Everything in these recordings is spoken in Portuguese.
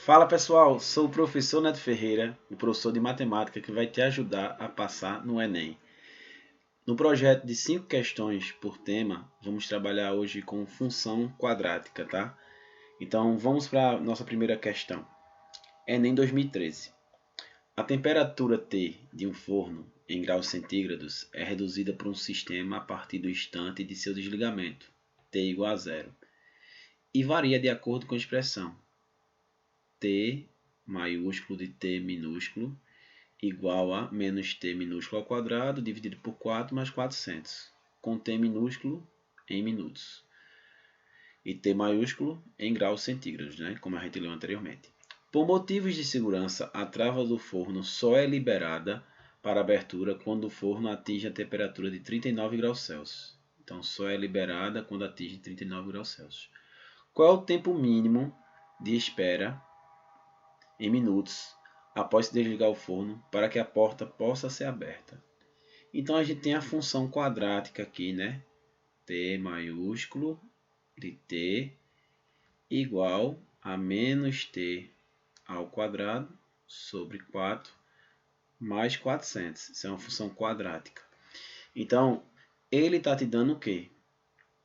Fala pessoal, sou o professor Neto Ferreira, o professor de matemática que vai te ajudar a passar no Enem. No projeto de 5 questões por tema, vamos trabalhar hoje com função quadrática, tá? Então vamos para a nossa primeira questão. Enem 2013. A temperatura T de um forno em graus centígrados é reduzida por um sistema a partir do instante de seu desligamento, T igual a zero, e varia de acordo com a expressão T maiúsculo de T minúsculo igual a menos T minúsculo ao quadrado dividido por 4 mais 400, com T minúsculo em minutos e T maiúsculo em graus centígrados, né, como a gente leu anteriormente. Por motivos de segurança, a trava do forno só é liberada para abertura quando o forno atinge a temperatura de 39 graus Celsius. Então, só é liberada quando atinge 39 graus Celsius. Qual é o tempo mínimo de espera em minutos após se desligar o forno para que a porta possa ser aberta? Então a gente tem a função quadrática aqui, né? T maiúsculo de T igual a menos T ao quadrado sobre 4 mais 400. Isso é uma função quadrática. Então, ele está te dando o quê?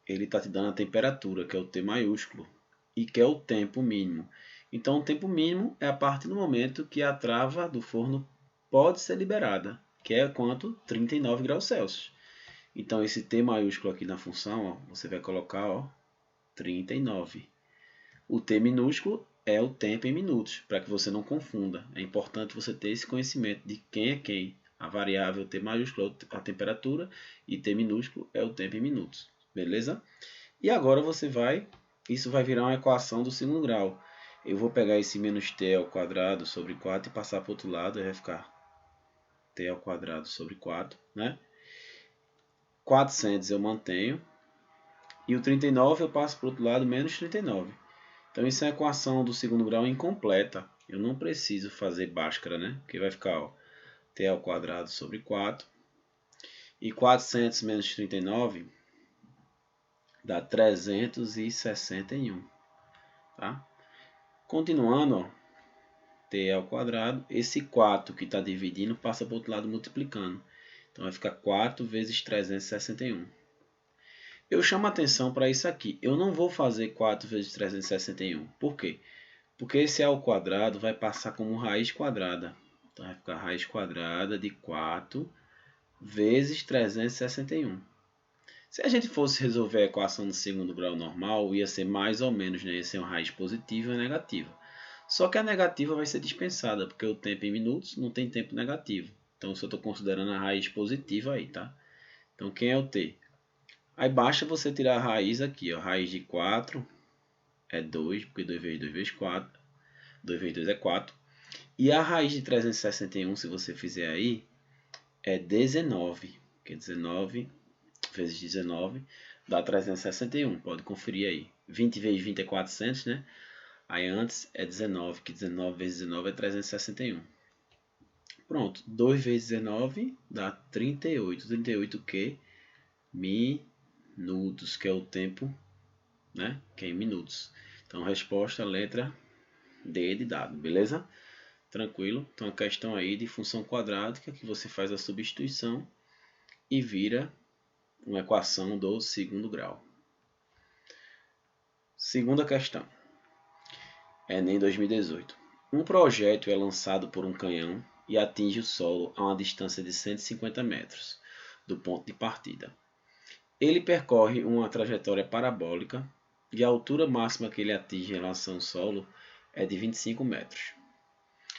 Ele está te dando a temperatura, que é o T maiúsculo, e que é o tempo mínimo. Então, o tempo mínimo é a partir do momento que a trava do forno pode ser liberada, que é quanto? 39 graus Celsius. Então, esse T maiúsculo aqui na função, ó, você vai colocar 39. O T minúsculo é o tempo em minutos, para que você não confunda. É importante você ter esse conhecimento de quem é quem. A variável T maiúsculo é a temperatura e T minúsculo é o tempo em minutos. Beleza? E agora isso vai virar uma equação do segundo grau. Eu vou pegar esse menos T ao quadrado sobre 4 e passar para o outro lado, e vai ficar T ao quadrado sobre 4, né? 400 eu mantenho, e o 39 eu passo para o outro lado, menos 39. Então isso é a equação do segundo grau incompleta. Eu não preciso fazer Bhaskara, né? Porque vai ficar T ao quadrado sobre 4. E 400 menos 39 dá 361. Tá? Continuando, T ao quadrado. Esse 4 que está dividindo passa para o outro lado multiplicando. Então vai ficar 4 vezes 361. Eu chamo a atenção para isso aqui. Eu não vou fazer 4 vezes 361. Por quê? Porque esse ao quadrado vai passar como raiz quadrada. Então vai ficar raiz quadrada de 4 vezes 361. Se a gente fosse resolver a equação do segundo grau normal, ia ser mais ou menos, né? Ia ser uma raiz positiva e negativa. Só que a negativa vai ser dispensada, porque o tempo em minutos não tem tempo negativo. Então eu só estou considerando a raiz positiva aí, tá? Então quem é o t? Aí basta você tirar a raiz aqui, ó. Raiz de 4 é 2, porque 2 vezes 2 vezes 4. 2 vezes 2 é 4. E a raiz de 361, se você fizer aí, é 19. Porque 19 vezes 19 dá 361. Pode conferir aí. 20 vezes 20 é 400, né? Aí antes é 19, que 19 vezes 19 é 361. Pronto, 2 vezes 19 dá 38. 38 o quê? Minutos, que é o tempo, né? Que é em minutos. Então, resposta, letra D de dado, beleza? Tranquilo? Então, a questão aí de função quadrática, que você faz a substituição e vira uma equação do segundo grau. Segunda questão. Enem 2018. Um projétil é lançado por um canhão e atinge o solo a uma distância de 150 metros do ponto de partida. Ele percorre uma trajetória parabólica e a altura máxima que ele atinge em relação ao solo é de 25 metros.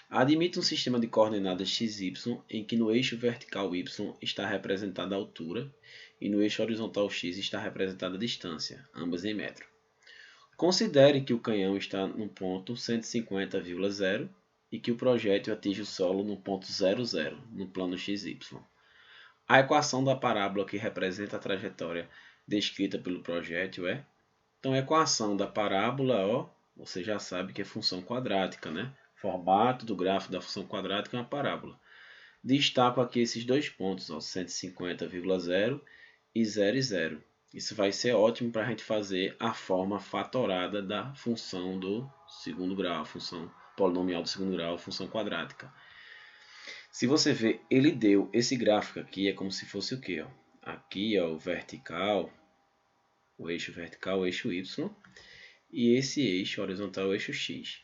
Admite um sistema de coordenadas xy em que no eixo vertical y está representada a altura e no eixo horizontal x está representada a distância, ambas em metro. Considere que o canhão está no ponto 150,0 e que o projétil atinge o solo no ponto 00, no plano XY. A equação da parábola que representa a trajetória descrita pelo projétil é... Então, a equação da parábola, você já sabe que é função quadrática, né? O formato do gráfico da função quadrática é uma parábola. Destaco aqui esses dois pontos, 150,0 e 0 e 0. Isso vai ser ótimo para a gente fazer a forma fatorada da função do segundo grau, a função polinomial do segundo grau, função quadrática. Se você ver, ele deu esse gráfico aqui, é como se fosse o quê? Ó? Aqui, ó, o vertical, o eixo vertical, o eixo Y, e esse eixo horizontal, o eixo X.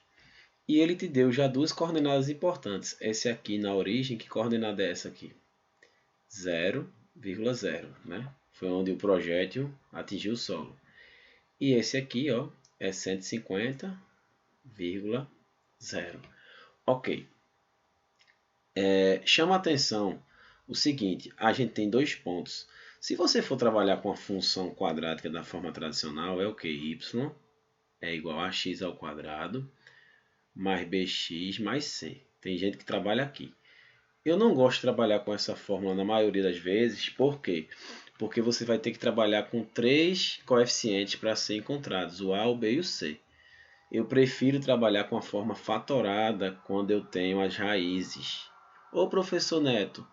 E ele te deu já duas coordenadas importantes. Esse aqui na origem, que coordenada é essa aqui? 0,0, né? Foi onde o projétil atingiu o solo. E esse aqui, ó, é 150,0. Ok. Chama a atenção o seguinte, a gente tem dois pontos. Se você for trabalhar com a função quadrática da forma tradicional, é o que? Y é igual a x ao quadrado mais bx mais c. Tem gente que trabalha aqui. Eu não gosto de trabalhar com essa fórmula na maioria das vezes. Por quê? Porque você vai ter que trabalhar com três coeficientes para ser encontrados, o a, o b e o c. Eu prefiro trabalhar com a forma fatorada quando eu tenho as raízes. Ô professor Neto,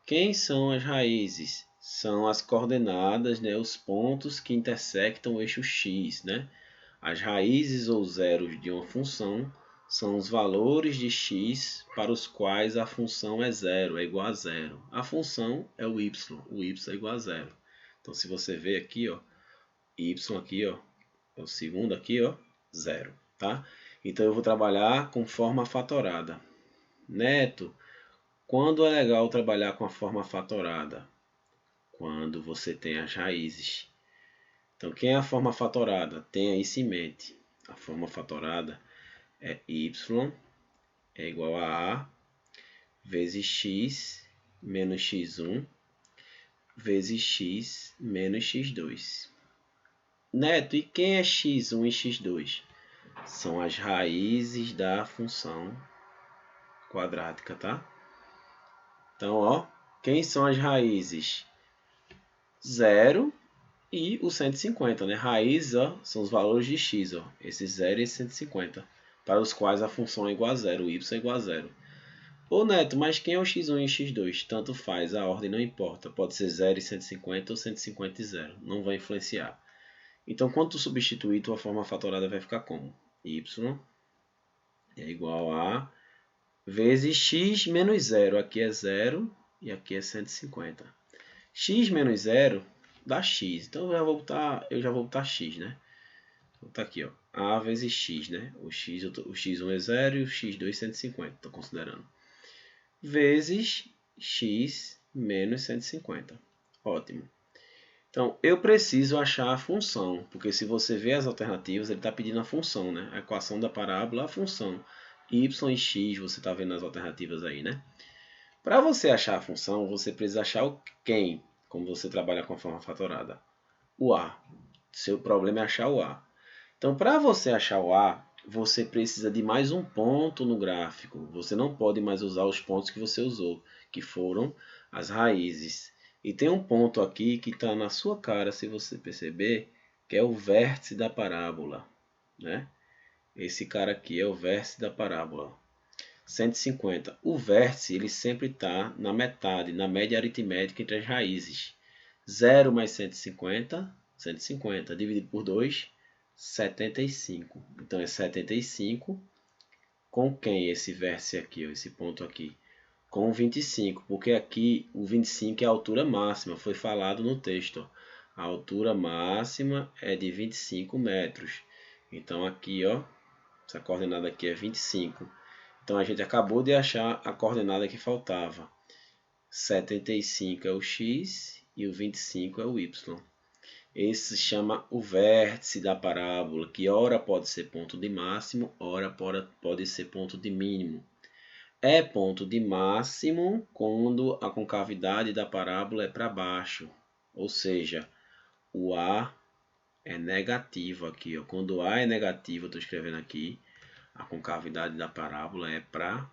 quem são as raízes? São as coordenadas, né, os pontos que intersectam o eixo x. Né? As raízes ou zeros de uma função são os valores de x para os quais a função é zero, é igual a zero. A função é o y é igual a zero. Então, se você ver aqui, ó, y aqui, ó, é o segundo aqui, ó, zero. Tá? Então, eu vou trabalhar com forma fatorada. Neto, quando é legal trabalhar com a forma fatorada? Quando você tem as raízes. Então, quem é a forma fatorada? Tenha isso em mente. A forma fatorada é y é igual a vezes x menos x1 vezes x menos x2. Neto, e quem é x1 e x2? São as raízes da função quadrática, tá? Então, ó, quem são as raízes? 0 e o 150, né? Raiz, ó, são os valores de x, ó, esse 0 e esse 150, para os quais a função é igual a zero, o y é igual a zero. Ô Neto, mas quem é o x1 e o x2? Tanto faz, a ordem não importa. Pode ser 0 e 150 ou 150 e 0. Não vai influenciar. Então, quando tu substituir, tua forma fatorada vai ficar como? Y é igual a vezes x menos 0. Aqui é 0 e aqui é 150. X menos 0 dá x. Então, eu já vou botar x, né? Vou botar aqui, ó. A vezes x, né? O x1 é 0 e o x2 150. Estou considerando. Vezes x menos 150. Ótimo. Então, eu preciso achar a função, porque se você ver as alternativas, ele está pedindo a função, né? A equação da parábola, a função. Y e x, você está vendo as alternativas aí, né? Para você achar a função, você precisa achar o quem, como você trabalha com a forma fatorada. O a. Seu problema é achar o a. Então, para você achar o a, você precisa de mais um ponto no gráfico. Você não pode mais usar os pontos que você usou, que foram as raízes. E tem um ponto aqui que está na sua cara, se você perceber, que é o vértice da parábola. Né? Esse cara aqui é o vértice da parábola. 150. O vértice ele sempre está na metade, na média aritmética entre as raízes. 0 mais 150, 150. Dividido por 2, 75. Então, é 75 com quem esse vértice aqui, esse ponto aqui? Com 25, porque aqui o 25 é a altura máxima, foi falado no texto. A altura máxima é de 25 metros. Então, aqui, ó, essa coordenada aqui é 25. Então, a gente acabou de achar a coordenada que faltava. 75 é o x e o 25 é o y. Esse se chama o vértice da parábola, que ora pode ser ponto de máximo, ora pode ser ponto de mínimo. É ponto de máximo quando a concavidade da parábola é para baixo, ou seja, o A é negativo aqui. Ó. Quando o A é negativo, eu estou escrevendo aqui, a concavidade da parábola é para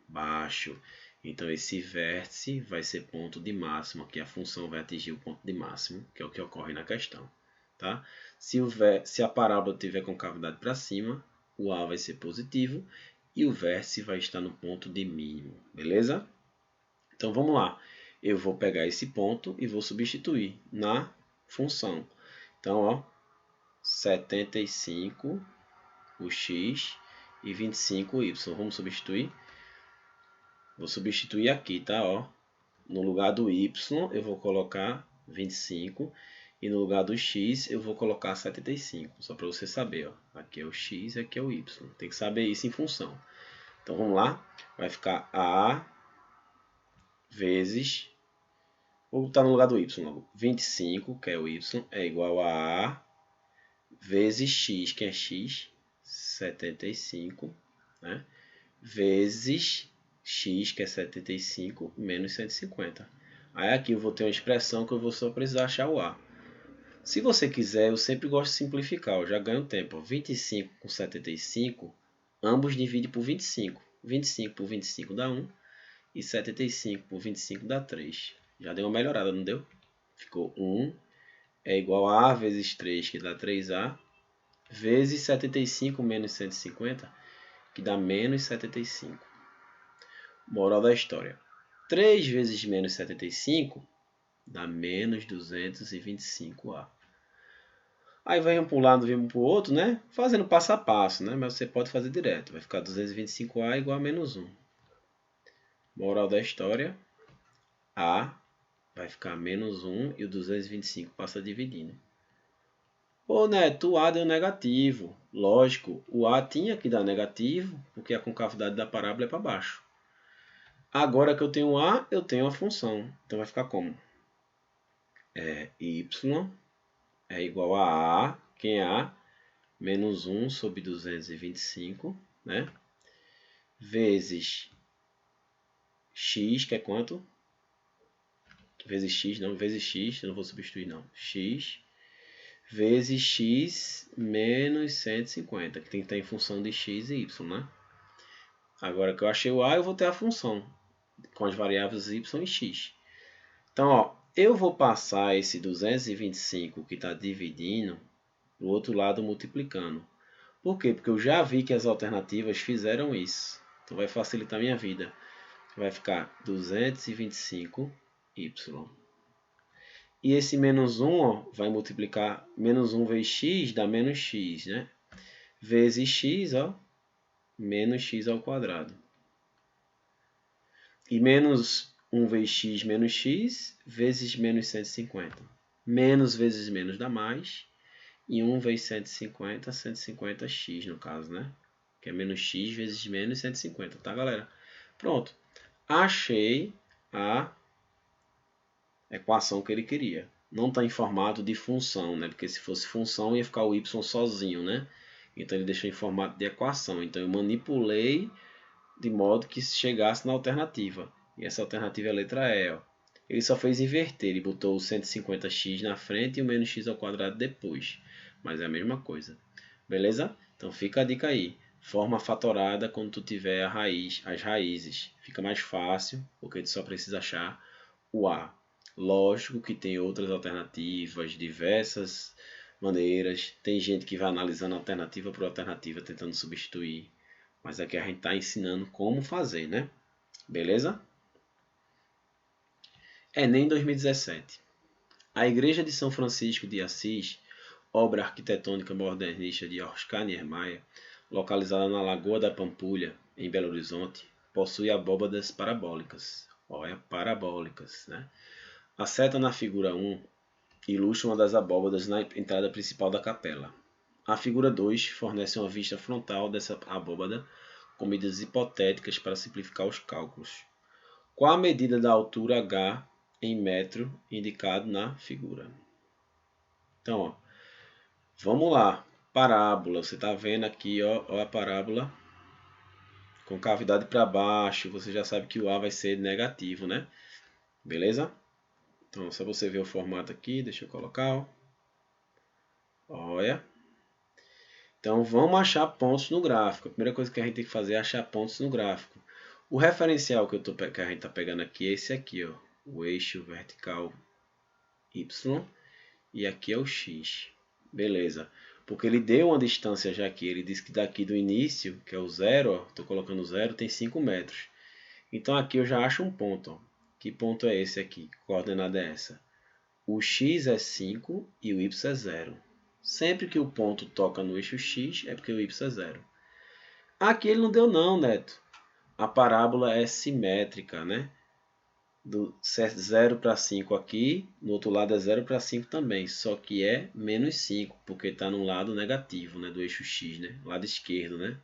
baixo. Então, esse vértice vai ser ponto de máximo, aqui a função vai atingir o ponto de máximo, que é o que ocorre na questão. Tá? Se a parábola tiver concavidade para cima, o A vai ser positivo e o vértice vai estar no ponto de mínimo, beleza? Então, vamos lá. Eu vou pegar esse ponto e vou substituir na função. Então, ó, 75, o x, e 25y. Vamos substituir? Vou substituir aqui, tá? Ó, no lugar do y eu vou colocar 25 e no lugar do x eu vou colocar 75. Só para você saber, ó. Aqui é o x e aqui é o y. Tem que saber isso em função. Então vamos lá. Vai ficar a vezes... Vou botar no lugar do y logo. 25, que é o y, é igual a A vezes x, que é x, 75, né? Vezes x, que é 75, menos 150. Aí aqui eu vou ter uma expressão que eu vou só precisar achar o A. Se você quiser, eu sempre gosto de simplificar, eu já ganho tempo. 25 com 75, ambos dividem por 25. 25 por 25 dá 1 e 75 por 25 dá 3. Já deu uma melhorada, não deu? Ficou 1 é igual a A vezes 3, que dá 3A, vezes 75 menos 150, que dá menos 75. Moral da história. 3 vezes menos 75 dá menos 225A. Aí vai um para um lado, vem para o outro, né? Fazendo passo a passo, né? Mas você pode fazer direto. Vai ficar 225A igual a menos 1. Moral da história. A vai ficar menos 1 e o 225 passa dividindo. Ô Neto, o A deu negativo. Lógico, o A tinha que dar negativo, porque a concavidade da parábola é para baixo. Agora que eu tenho A, eu tenho a função. Então vai ficar como? Y é igual a A, quem é A? Menos 1 sobre 225, né? Vezes x, que é quanto? Vezes x, não, vezes x, eu não vou substituir não. X vezes x menos 150, que tem que estar em função de x e y, né? Agora que eu achei o A, eu vou ter a função com as variáveis y e x. Então, ó, eu vou passar esse 225 que está dividindo do outro lado multiplicando. Por quê? Porque eu já vi que as alternativas fizeram isso. Então vai facilitar a minha vida. Vai ficar 225y. E esse menos 1 ó, vai multiplicar menos 1 vezes x, dá menos x, né? Vezes x, ó, menos x ao quadrado. E menos 1 vezes x, vezes menos 150. Menos vezes menos dá mais. E 1 vezes 150, 150x no caso, né? Que é menos x vezes menos 150, tá, galera? Pronto. Achei a equação que ele queria. Não está em formato de função, né? Porque se fosse função ia ficar o y sozinho, né? Então ele deixou em formato de equação. Então eu manipulei de modo que chegasse na alternativa. E essa alternativa é a letra E. Ó. Ele só fez inverter. Ele botou o 150x na frente e o menos x ao quadrado depois. Mas é a mesma coisa. Beleza? Então fica a dica aí. Forma fatorada quando tu tiver a raiz, as raízes. Fica mais fácil, porque tu só precisa achar o A. Lógico que tem outras alternativas, diversas maneiras. Tem gente que vai analisando alternativa por alternativa, tentando substituir. Mas aqui a gente está ensinando como fazer, né? Beleza? Enem 2017. A Igreja de São Francisco de Assis, obra arquitetônica modernista de Oscar Niemeyer, localizada na Lagoa da Pampulha, em Belo Horizonte, possui abóbadas parabólicas. Olha, parabólicas, né? A seta na figura 1 ilustra uma das abóbadas na entrada principal da capela. A figura 2 fornece uma vista frontal dessa abóbada com medidas hipotéticas para simplificar os cálculos. Qual a medida da altura H em metro indicado na figura? Então, ó, vamos lá. Parábola. Você está vendo aqui ó, a parábola com cavidade para baixo. Você já sabe que o A vai ser negativo, né? Beleza? Então, só você ver o formato aqui. Deixa eu colocar. Ó. Olha. Então, vamos achar pontos no gráfico. A primeira coisa que a gente tem que fazer é achar pontos no gráfico. O referencial que a gente está pegando aqui é esse aqui, ó, o eixo vertical Y, e aqui é o X. Beleza. Porque ele deu uma distância já aqui. Ele disse que daqui do início, que é o 0, estou colocando 0, tem 5 metros. Então aqui eu já acho um ponto. Ó. Que ponto é esse aqui? Que coordenada é essa? O X é 5 e o Y é 0. Sempre que o ponto toca no eixo X, é porque o Y é 0. Aqui ele não deu não, Neto. A parábola é simétrica, né? Do 0 para 5 aqui, no outro lado é 0 para 5 também, só que é menos 5, porque está no lado negativo, né, do eixo x, né, lado esquerdo, né?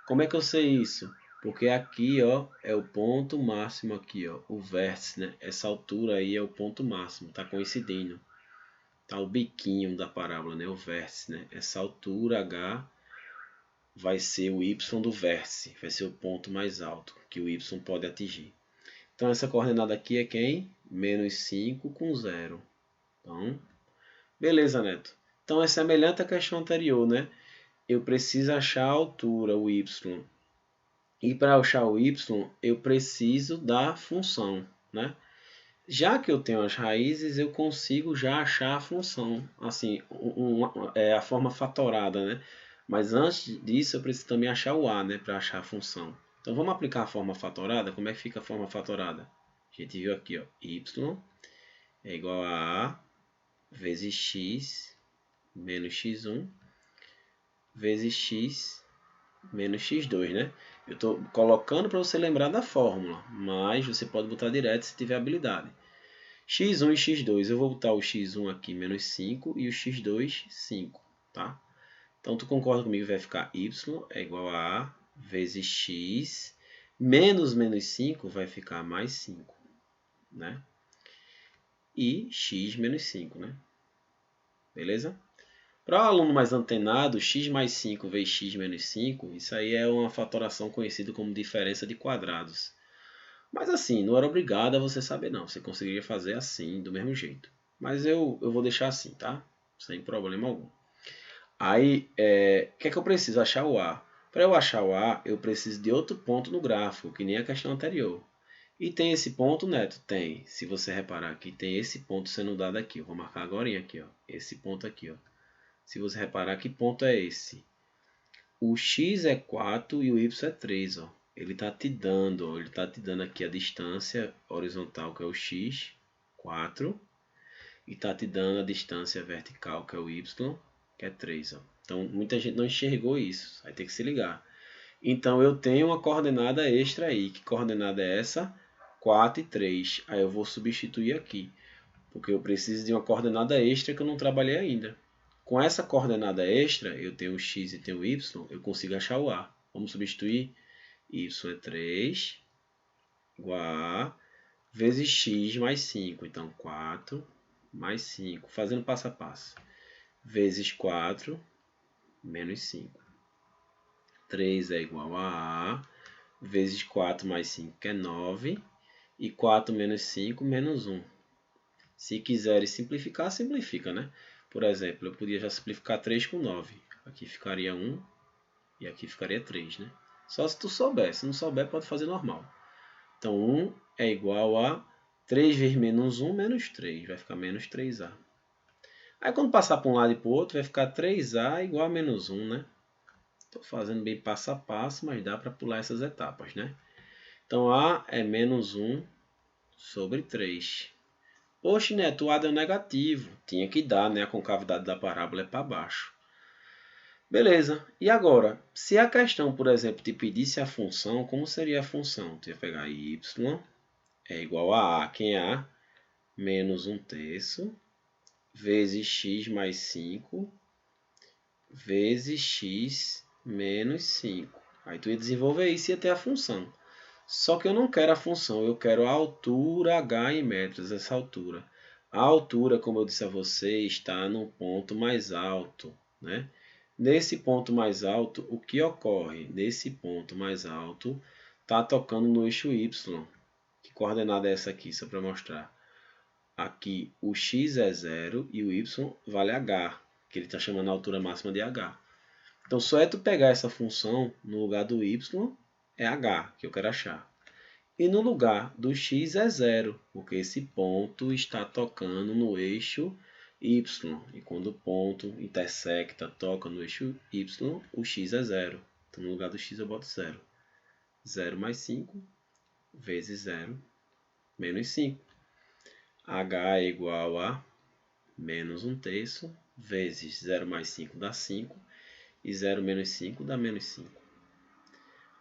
Como é que eu sei isso? Porque aqui, ó, é o ponto máximo aqui, ó, o vértice, né? Essa altura aí é o ponto máximo, tá coincidindo. Tá o biquinho da parábola, né, o vértice, né? Essa altura h vai ser o y do vértice, vai ser o ponto mais alto que o y pode atingir. Então, essa coordenada aqui é quem? Menos 5 com 0. Então, beleza, Neto. Então, é semelhante à questão anterior, né? Eu preciso achar a altura, o y. E para achar o y, eu preciso da função, né? Já que eu tenho as raízes, eu consigo já achar a função, assim, a forma fatorada, né? Mas antes disso, eu preciso também achar o a, né? Para achar a função. Então, vamos aplicar a forma fatorada? Como é que fica a forma fatorada? A gente viu aqui, ó, y é igual a vezes x menos x1 vezes x menos x2, né? Eu estou colocando para você lembrar da fórmula, mas você pode botar direto se tiver habilidade. x1 e x2, eu vou botar o x1 aqui menos 5 e o x2 5, tá? Então, tu concorda comigo que vai ficar y é igual a vezes x menos 5 vai ficar mais 5, né? E x menos 5, né? Beleza? Para o aluno mais antenado, x mais 5 vezes x menos 5, isso aí é uma fatoração conhecida como diferença de quadrados. Mas assim, não era obrigado a você saber não, você conseguiria fazer assim, do mesmo jeito. Mas eu vou deixar assim, tá? Sem problema algum. Aí, o que é que eu preciso? Achar o A. Para eu achar o A, eu preciso de outro ponto no gráfico, que nem a questão anterior. E tem esse ponto, Neto? Tem. Se você reparar aqui, tem esse ponto sendo dado aqui. Eu vou marcar agora aqui, ó. Esse ponto aqui, ó. Se você reparar, que ponto é esse? O x é 4 e o y é 3, ó. Ele está te dando, ó, ele está te dando aqui a distância horizontal, que é o x, 4, e está te dando a distância vertical, que é o y, que é 3, ó. Então, muita gente não enxergou isso, vai ter que se ligar. Então, eu tenho uma coordenada extra aí. Que coordenada é essa? 4 e 3. Aí eu vou substituir aqui, porque eu preciso de uma coordenada extra que eu não trabalhei ainda. Com essa coordenada extra, eu tenho o x e tenho o y, eu consigo achar o a. Vamos substituir? Y é 3 igual a vezes x mais 5. Então, 4 mais 5, fazendo passo a passo. Vezes 4 menos 5. 3 é igual a vezes 4 mais 5, que é 9. E 4 menos 5, menos 1. Se quiserem simplificar, simplifica, né? Por exemplo, eu podia já simplificar 3 com 9. Aqui ficaria 1 e aqui ficaria 3, né? Só se tu souber. Se não souber, pode fazer normal. Então, 1 é igual a 3 vezes menos 1, menos 3. Vai ficar menos 3a. Aí, quando passar para um lado e para o outro, vai ficar 3a igual a menos 1, né? Estou fazendo bem passo a passo, mas dá para pular essas etapas, né? Então, a é menos 1 sobre 3. Poxa, Neto, o A deu negativo. Tinha que dar, né? A concavidade da parábola é para baixo. Beleza. E agora, se a questão, por exemplo, te pedisse a função, como seria a função? Tu ia pegar y é igual a quem é a? Menos 1/3 vezes x mais 5 vezes x menos 5. Aí tu ia desenvolver isso e ia ter a função. Só que eu não quero a função, eu quero a altura h em metros, essa altura. A altura, como eu disse a você, está no ponto mais alto, né? Nesse ponto mais alto, o que ocorre? Nesse ponto mais alto, está tocando no eixo y. Que coordenada é essa aqui, só para mostrar? Aqui o x é 0 e o y vale h, que ele está chamando a altura máxima de h. Então, só é tu pegar essa função no lugar do y, é h, que eu quero achar. E no lugar do x é 0, porque esse ponto está tocando no eixo y. E quando o ponto intersecta, toca no eixo y, o x é 0. Então, no lugar do x eu boto 0. 0 mais 5 vezes 0 menos 5. H é igual a menos 1/3 vezes 0 mais 5 dá 5. E 0 menos 5 dá menos 5.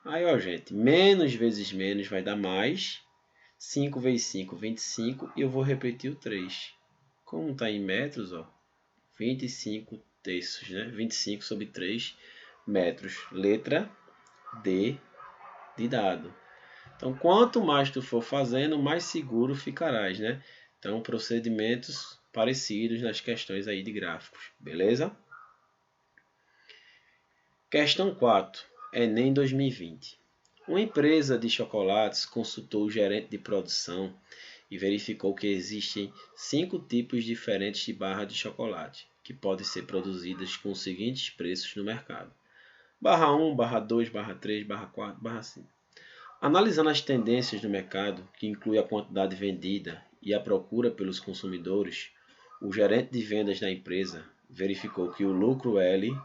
Aí, ó, gente, menos vezes menos vai dar mais. 5 vezes 5, 25. E eu vou repetir o 3. Como está em metros, ó, 25 terços, né? 25 sobre 3 metros. Letra D de dado. Então, quanto mais tu for fazendo, mais seguro ficarás, né? Então, procedimentos parecidos nas questões aí de gráficos, beleza? Questão 4, Enem 2020. Uma empresa de chocolates consultou o gerente de produção e verificou que existem 5 tipos diferentes de barra de chocolate, que podem ser produzidas com os seguintes preços no mercado. Barra 1, barra 2, barra 3, barra 4, barra 5. Analisando as tendências do mercado, que inclui a quantidade vendida e a procura pelos consumidores, o gerente de vendas da empresa verificou que o lucro L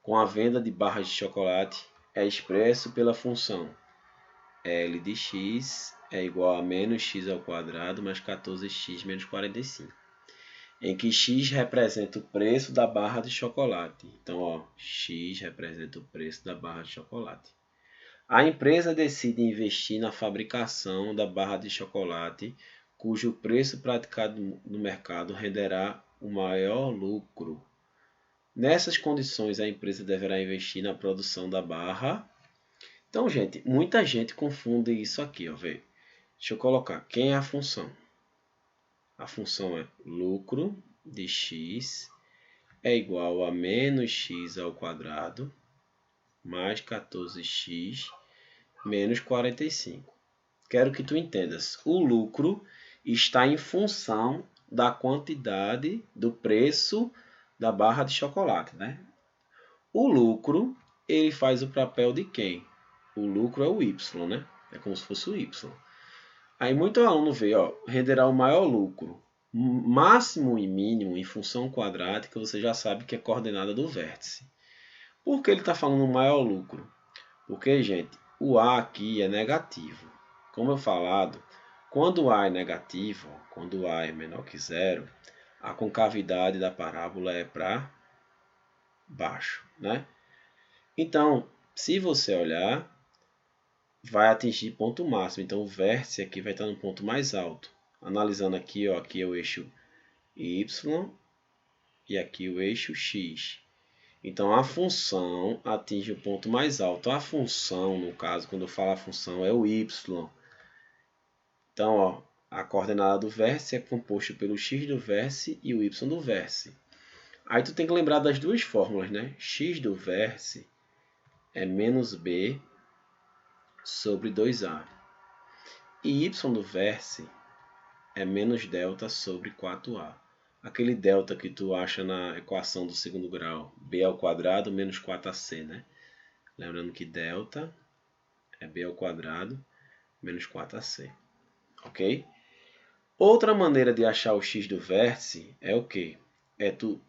com a venda de barras de chocolate é expresso pela função L de x é igual a menos x ao quadrado mais 14x menos 45, em que x representa o preço da barra de chocolate. Então, ó, x representa o preço da barra de chocolate. A empresa decide investir na fabricação da barra de chocolate, cujo preço praticado no mercado renderá o maior lucro. Nessas condições, a empresa deverá investir na produção da barra. Então, gente, muita gente confunde isso aqui, ó, vê. Deixa eu colocar. Quem é a função? A função é lucro de x é igual a menos x ao quadrado mais 14x menos 45. Quero que tu entendas. O lucro está em função da quantidade, do preço da barra de chocolate, né? O lucro, ele faz o papel de quem? O lucro é o y, né? É como se fosse o y. Aí muito aluno vê, ó, renderá o maior lucro. Máximo e mínimo em função quadrática, você já sabe que é coordenada do vértice. Por que ele está falando maior lucro? Porque, gente, o A aqui é negativo. Como eu falado, quando o A é negativo, quando o A é menor que zero, a concavidade da parábola é para baixo, né? Então, se você olhar, vai atingir ponto máximo. Então, o vértice aqui vai estar no ponto mais alto. Analisando aqui, ó, aqui é o eixo Y e aqui o eixo X. Então, a função atinge o ponto mais alto. A função, no caso, quando eu falo a função, é o y. Então, ó, a coordenada do vértice é composta pelo x do vértice e o y do vértice. Aí tu tem que lembrar das duas fórmulas, né? X do vértice é menos b sobre 2a. E y do vértice é menos delta sobre 4a. Aquele delta que tu acha na equação do segundo grau, b ao quadrado menos 4ac, né? Lembrando que delta é b ao quadrado menos 4ac, ok? Outra maneira de achar o x do vértice é o quê?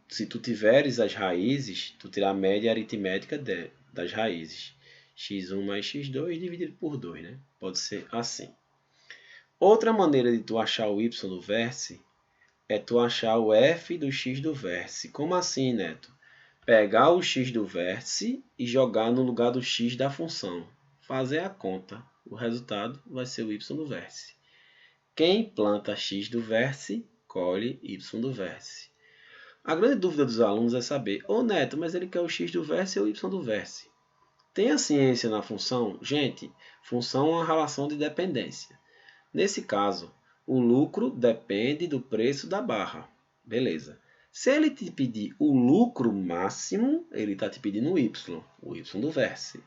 Se tu tiveres as raízes, tu tirar a média aritmética das raízes. x1 mais x2 dividido por 2, né? Pode ser assim. Outra maneira de tu achar o y do vértice é tu achar o f do x do vértice. Como assim, Neto? Pegar o x do vértice e jogar no lugar do x da função. Fazer a conta. O resultado vai ser o y do vértice. Quem planta x do vértice, colhe y do vértice. A grande dúvida dos alunos é saber, Neto, mas ele quer o x do vértice ou o y do vértice? Tenha ciência na função? Gente, função é uma relação de dependência. Nesse caso, o lucro depende do preço da barra. Beleza. Se ele te pedir o lucro máximo, ele está te pedindo o y do vértice.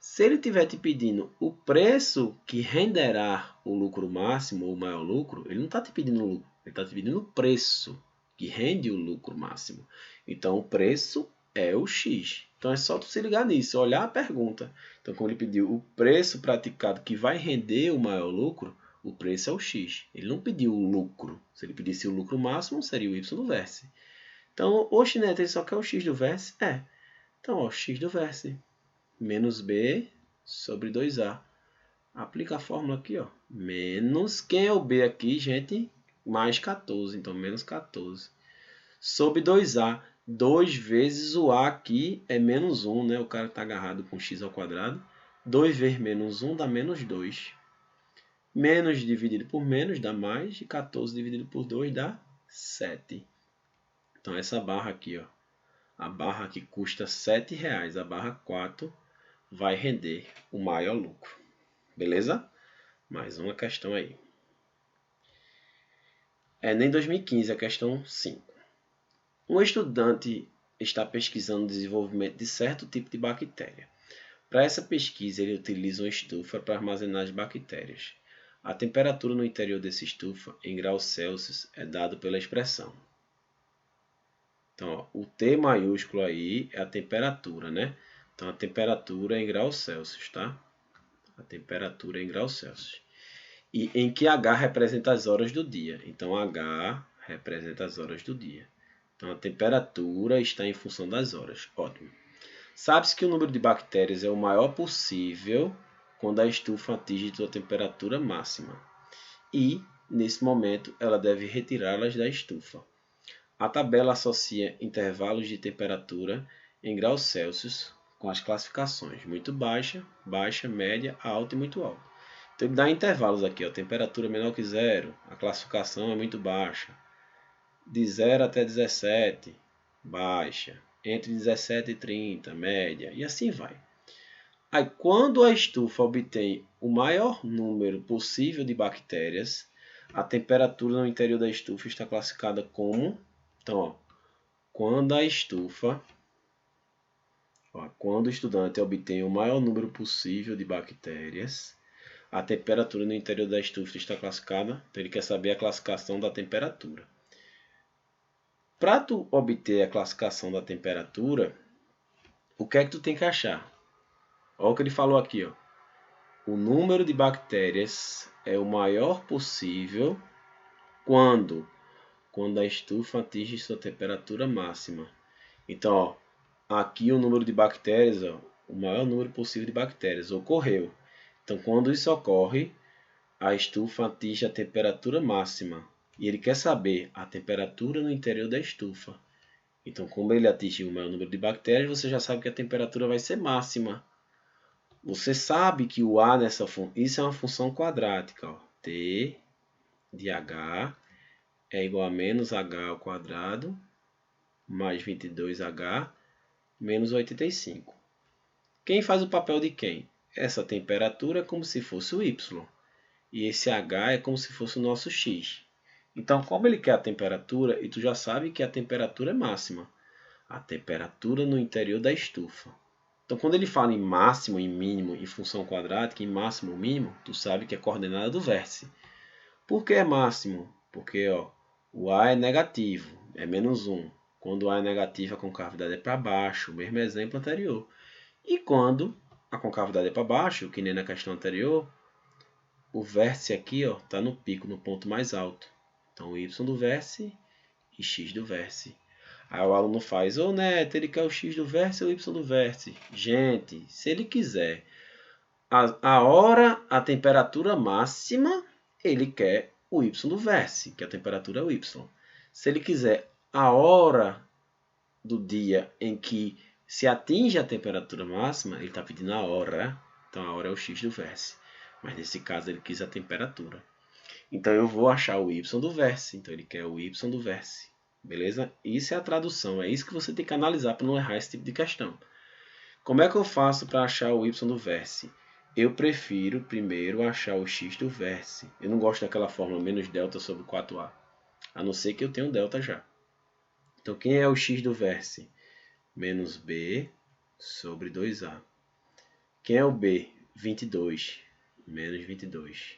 Se ele estiver te pedindo o preço que renderá o lucro máximo ou o maior lucro, ele não está te pedindo o lucro, ele está te pedindo o preço que rende o lucro máximo. Então, o preço é o x. Então, é só tu se ligar nisso, olhar a pergunta. Então, como ele pediu o preço praticado que vai render o maior lucro, o preço é o x. Ele não pediu o lucro. Se ele pedisse o lucro máximo, seria o y do vértice. Então, o Neto, ele só quer o x do vértice? É. Então, ó, x do vértice menos b sobre 2a. Aplica a fórmula aqui, ó. Menos, quem é o b aqui, gente? Mais 14, então menos 14. Sobre 2a. 2 vezes o a aqui é menos 1, né? O cara está agarrado com x ao quadrado. 2 vezes menos 1 dá menos 2. Menos dividido por menos dá mais. E 14 dividido por 2 dá 7. Então essa barra aqui, ó, a barra que custa R$ 7,00, a barra 4, vai render o maior lucro. Beleza? Mais uma questão aí. Enem 2015, a questão 5. Um estudante está pesquisando o desenvolvimento de certo tipo de bactéria. Para essa pesquisa, ele utiliza uma estufa para armazenar as bactérias. A temperatura no interior dessa estufa, em graus Celsius, é dado pela expressão. Então, ó, o T maiúsculo aí é a temperatura, né? Então, a temperatura é em graus Celsius, tá? A temperatura é em graus Celsius. E em que H representa as horas do dia. Então, H representa as horas do dia. Então, a temperatura está em função das horas. Ótimo. Sabe-se que o número de bactérias é o maior possível quando a estufa atinge sua temperatura máxima. E, nesse momento, ela deve retirá-las da estufa. A tabela associa intervalos de temperatura em graus Celsius com as classificações muito baixa, baixa, média, alta e muito alta. Então ele dá intervalos aqui, ó, temperatura menor que zero, a classificação é muito baixa. De 0 até 17, baixa. Entre 17 e 30, média, e assim vai. Aí, quando a estufa obtém o maior número possível de bactérias, a temperatura no interior da estufa está classificada como... Então, ó, quando a estufa... quando o estudante obtém o maior número possível de bactérias, a temperatura no interior da estufa está classificada, então ele quer saber a classificação da temperatura. Para tu obter a classificação da temperatura, o que é que tu tem que achar? Olha o que ele falou aqui, ó. O número de bactérias é o maior possível quando a estufa atinge sua temperatura máxima. Então, ó, aqui o número de bactérias, ó, o maior número possível de bactérias ocorreu. Então, quando isso ocorre, a estufa atinge a temperatura máxima. E ele quer saber a temperatura no interior da estufa. Então, como ele atingiu o maior número de bactérias, você já sabe que a temperatura vai ser máxima. Você sabe que o A nessa função, isso é uma função quadrática. Ó. T de H é igual a menos H ao quadrado mais 22H menos 85. Quem faz o papel de quem? Essa temperatura é como se fosse o Y. E esse H é como se fosse o nosso X. Então, como ele quer a temperatura, e tu já sabe que a temperatura é máxima. A temperatura no interior da estufa. Então, quando ele fala em máximo, em mínimo, em função quadrática, em máximo, mínimo, tu sabe que é coordenada do vértice. Por que é máximo? Porque ó, o A é negativo, é menos 1. Quando o A é negativo, a concavidade é para baixo, o mesmo exemplo anterior. E quando a concavidade é para baixo, que nem na questão anterior, o vértice aqui está no pico, no ponto mais alto. Então, y do vértice e x do vértice. Aí o aluno faz, ô Neto, ele quer o x do vértice ou o y do vértice? Gente, se ele quiser a hora, a temperatura máxima, ele quer o y do vértice, que a temperatura é o y. Se ele quiser a hora do dia em que se atinge a temperatura máxima, ele está pedindo a hora. Então, a hora é o x do vértice. Mas nesse caso, ele quis a temperatura. Então, eu vou achar o y do vértice. Então, ele quer o y do vértice. Beleza? Isso é a tradução. É isso que você tem que analisar para não errar esse tipo de questão. Como é que eu faço para achar o y do vértice? Eu prefiro primeiro achar o x do vértice. Eu não gosto daquela fórmula menos delta sobre 4a. A não ser que eu tenha um delta já. Então, quem é o x do vértice? Menos b sobre 2a. Quem é o b? 22. Menos 22.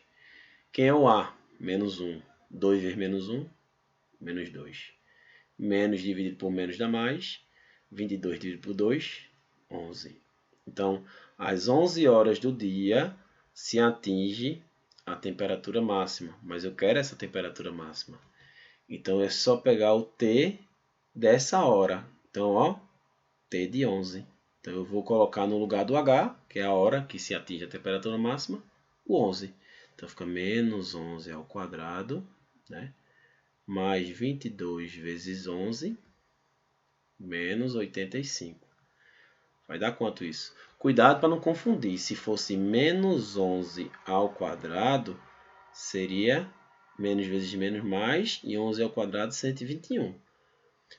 Quem é o a? Menos 1. 2 vezes menos 1, menos 2. Menos dividido por menos dá mais. 22 dividido por 2, 11. Então, às 11 horas do dia se atinge a temperatura máxima. Mas eu quero essa temperatura máxima. Então, é só pegar o T dessa hora. Então, ó, T de 11. Então, eu vou colocar no lugar do H, que é a hora que se atinge a temperatura máxima, o 11. Então, fica menos 11 ao quadrado, né? Mais 22 vezes 11, menos 85. Vai dar quanto isso? Cuidado para não confundir. Se fosse menos 11 ao quadrado, seria menos vezes menos mais, e 11 ao quadrado, 121.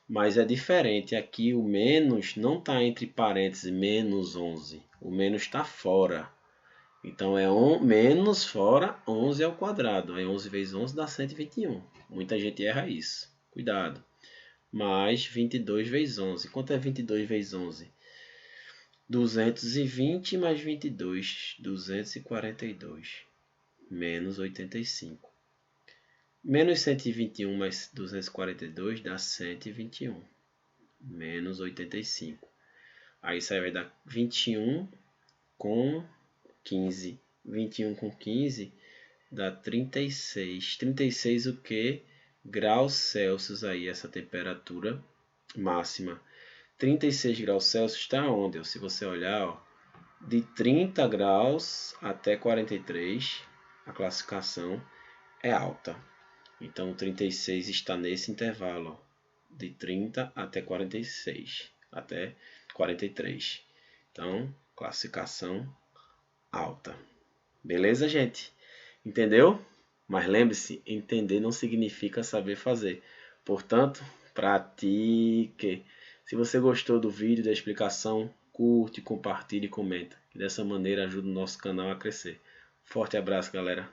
Mas é diferente, aqui o menos não está entre parênteses menos 11. O menos está fora. Então é menos fora 11 ao quadrado. Aí 11 vezes 11 dá 121. Muita gente erra isso. Cuidado. Mais 22 vezes 11. Quanto é 22 vezes 11? 220 mais 22. 242. Menos 85. Menos 121 mais 242 dá 121. Menos 85. Aí isso aí vai dar 21 com 15. 21 com 15 dá 36. 36 o que? Graus Celsius aí, essa temperatura máxima. 36 graus Celsius está onde? Se você olhar, ó, de 30 graus até 43, a classificação é alta. Então, 36 está nesse intervalo, ó, de 30 até 46, até 43. Então, classificação alta. Beleza, gente? Entendeu? Mas lembre-se, entender não significa saber fazer. Portanto, pratique. Se você gostou do vídeo, da explicação, curte, compartilhe e comenta. Que dessa maneira ajuda o nosso canal a crescer. Forte abraço, galera.